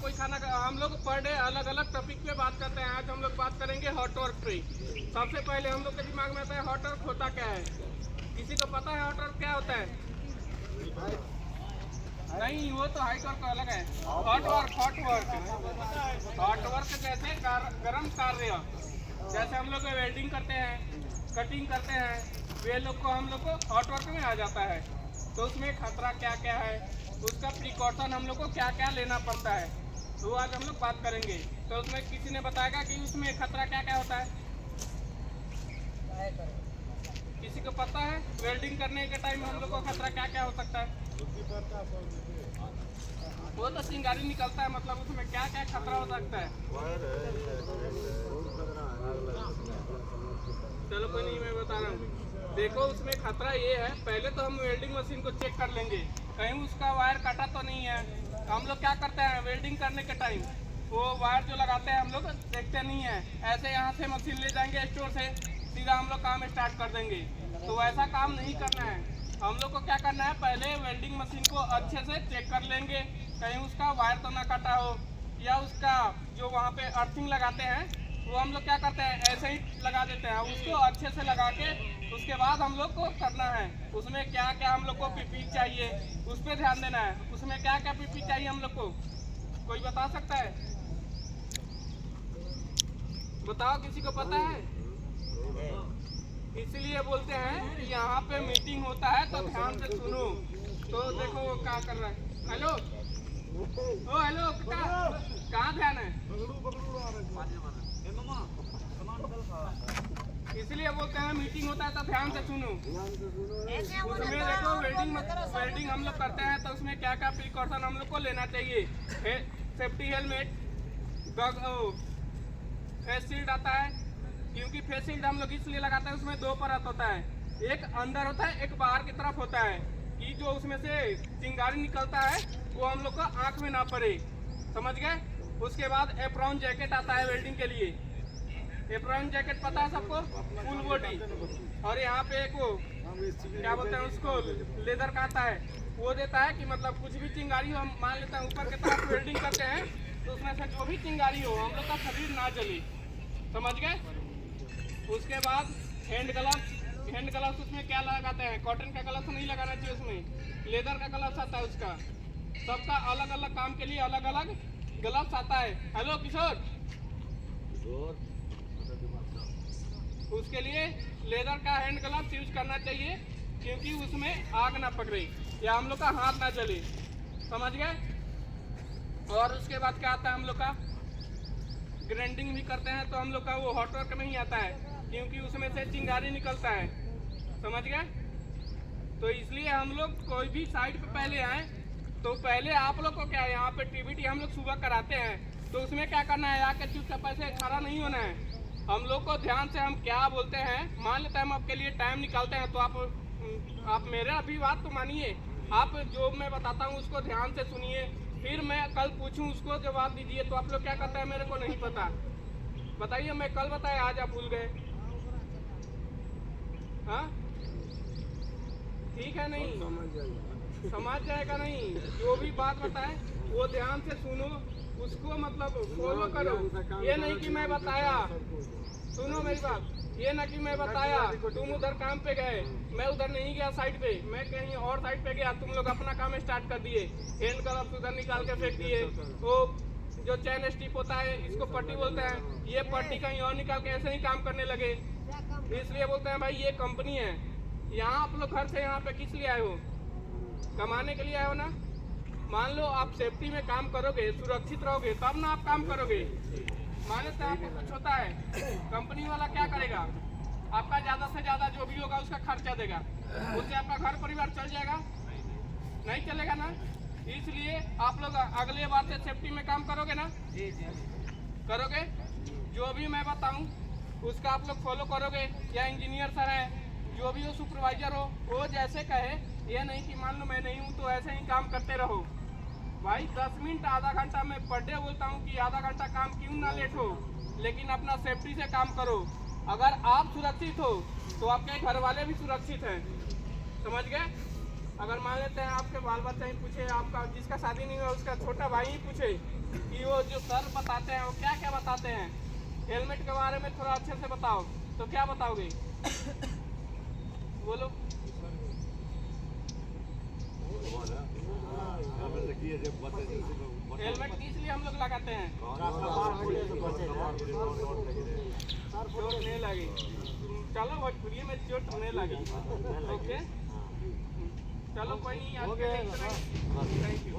कोई खाना हम लोग पर डे अलग अलग टॉपिक पे बात करते हैं। आज हम लोग बात करेंगे हॉट वर्क पे। सबसे पहले हम लोग के दिमाग में आता है हॉट वर्क होता क्या है? किसी को पता है हॉट वर्क क्या होता है? नहीं, वो तो हाइट वर्क अलग है। हॉट वर्क जैसे गर्म कार्य, जैसे हम लोग वेल्डिंग करते हैं, कटिंग करते हैं, वे लोग को हम लोग को हॉट वर्क में आ जाता है। तो उसमें खतरा क्या क्या है, उसका प्रिकॉशन हम लोग को क्या क्या लेना पड़ता है, वो आज हम लोग बात करेंगे। तो उसमें किसी ने बताएगा कि उसमें खतरा क्या क्या होता है? किसी को पता है वेल्डिंग करने के टाइम हम लोग को खतरा क्या क्या हो सकता है? वो तो चिंगारी निकलता है, मतलब उसमें क्या क्या खतरा हो सकता है? चलो कोई नहीं, मैं बता रहा हूँ। देखो उसमें खतरा ये है, पहले तो हम वेल्डिंग मशीन को चेक कर लेंगे कहीं उसका वायर कटा तो नहीं है। हम लोग क्या करते हैं वेल्डिंग करने के टाइम, वो वायर जो लगाते हैं हम लोग देखते नहीं है, ऐसे यहाँ से मशीन ले जाएंगे स्टोर से, सीधा हम लोग काम स्टार्ट कर देंगे। तो ऐसा काम नहीं करना है। हम लोग को क्या करना है, पहले वेल्डिंग मशीन को अच्छे से चेक कर लेंगे कहीं उसका वायर तो ना कटा हो, या उसका जो वहाँ पे अर्थिंग लगाते हैं वो हम लोग क्या करते हैं ऐसे ही लगा देते हैं। उसको अच्छे से लगा के उसके बाद हम लोग को करना है उसमें क्या क्या हम लोग को पीपी चाहिए, उस पर ध्यान देना है। उसमें क्या क्या पीपी चाहिए हम लोग को, कोई बता सकता है? बताओ, किसी को पता है? इसीलिए बोलते हैं कि यहाँ पे मीटिंग होता है तो ध्यान से सुनो। तो देखो वो क्या कर रहा है। हेलो ओ हेलो, कहाँ ध्यान है? इसलिए बोलते हैं मीटिंग होता है तो ध्यान से सुनो। उसमें देखो वेल्डिंग हम लोग करते हैं तो उसमें क्या क्या प्रिकॉशन हम लोग को लेना चाहिए। सेफ्टी हेलमेट, फेस शील्ड आता है, क्योंकि फेस शील्ड हम लोग इसलिए लगाते हैं उसमें दो परत होता है, एक अंदर होता है एक बाहर की तरफ होता है, कि जो उसमें से चिंगारी निकलता है वो हम लोग को आँख में ना पड़े, समझ गए। उसके बाद एप्रॉन जैकेट आता है वेल्डिंग के लिए। एप्रॉन जैकेट पता है सबको, फुल बॉडी, और यहाँ पे एक वो क्या बोलते हैं उसको, लेदर का आता है, वो देता है कि मतलब कुछ भी चिंगारी हो, हम मान लेते हैं ऊपर की तरफ वेल्डिंग करते हैं तो उसमें से जो भी चिंगारी हो हम लोग का शरीर ना जले, समझ गए। उसके बाद हैंड ग्लव्स उसमें क्या लगाते हैं, कॉटन का ग्लव्स नहीं लगाना चाहिए, उसमें लेदर का ग्लव्स आता है। उसका सबका अलग अलग काम के लिए अलग अलग ग्लव्स आता है। हेलो किशोर, उसके लिए लेदर का हैंड ग्लव्स यूज करना चाहिए, क्योंकि उसमें आग ना पकड़े या हम लोग का हाथ ना जले, समझ गए। और उसके बाद क्या आता है हम लोग का, ग्राइंडिंग भी करते हैं तो हम लोग का वो हॉट वर्क में ही आता है, क्योंकि उसमें से चिंगारी निकलता है, समझ गए। तो इसलिए हम लोग कोई भी साइड पे पहले आए तो पहले आप लोग को क्या है, यहाँ पे टीबीटी हम लोग सुबह कराते हैं, तो उसमें क्या करना है, आके चुपचाप ऐसे खड़ा नहीं होना है। हम लोग को ध्यान से हम क्या बोलते हैं, मान लेते हैं हम आपके लिए टाइम निकालते हैं, तो आप मेरा भी बात तो मानिए, आप जो मैं बताता हूँ उसको ध्यान से सुनिए, फिर मैं कल पूछूं उसको जवाब दीजिए। तो आप लोग क्या करते हैं मेरे को नहीं पता, बताइए, मैं कल बताया आज आप भूल गए। हाँ ठीक है, नहीं समझ जाएगा, नहीं जो भी बात बताए वो ध्यान से सुनो, उसको मतलब फॉलो करो। ये नहीं कि मैं बताया, सुनो मेरी बात, ये ना कि मैं बताया तुम उधर काम पे गए, मैं उधर नहीं गया साइड पे, मैं कहीं और साइड पे गया, तुम लोग अपना काम स्टार्ट कर दिए, हैंड ग्लव्स उधर निकाल के फेंक दिए, वो जो चैन स्टिप होता है इसको पट्टी बोलते हैं, ये पट्टी कहीं और निकाल के ऐसे ही काम करने लगे। इसलिए बोलते हैं भाई ये कंपनी है, यहाँ आप लोग घर से यहाँ पे किस लिए आए हो, कमाने के लिए आए हो ना। मान लो आप सेफ्टी में काम करोगे, सुरक्षित रहोगे, तब ना आप काम करोगे। मान लेते हैं आपको कुछ होता है, कंपनी वाला क्या करेगा, आपका ज़्यादा से ज़्यादा जो भी होगा उसका खर्चा देगा, उससे आपका घर परिवार चल जाएगा, नहीं चलेगा ना। इसलिए आप लोग अगले बार से सेफ्टी में काम करोगे ना, करोगे, जो भी मैं बताऊं उसका आप लोग फॉलो करोगे। या इंजीनियर सर है, जो भी हो, सुपरवाइजर हो, वो जैसे कहे, ये नहीं कि मान लो मैं नहीं हूँ तो ऐसे ही काम करते रहो। भाई 10 मिनट आधा घंटा मैं पर डे बोलता हूँ कि आधा घंटा काम क्यों ना लेट हो, लेकिन अपना सेफ्टी से काम करो। अगर आप सुरक्षित हो तो आपके घर वाले भी सुरक्षित हैं, समझ गए। अगर मान लेते हैं आपके बाल बच्चा ही पूछे, आपका जिसका शादी नहीं हुआ उसका छोटा भाई ही पूछे कि वो जो सर बताते हैं वो क्या क्या बताते हैं, हेलमेट के बारे में थोड़ा अच्छे से बताओ, तो क्या बताओगे? बोलो। हेलमेट किस लिए हम लोग लगाते हैं? चोट नहीं लगी। चलो भोजपुरी में चोट नहीं लगी। ओके, चलो कोई नहीं, आज के लिए इतना ही। Thank you.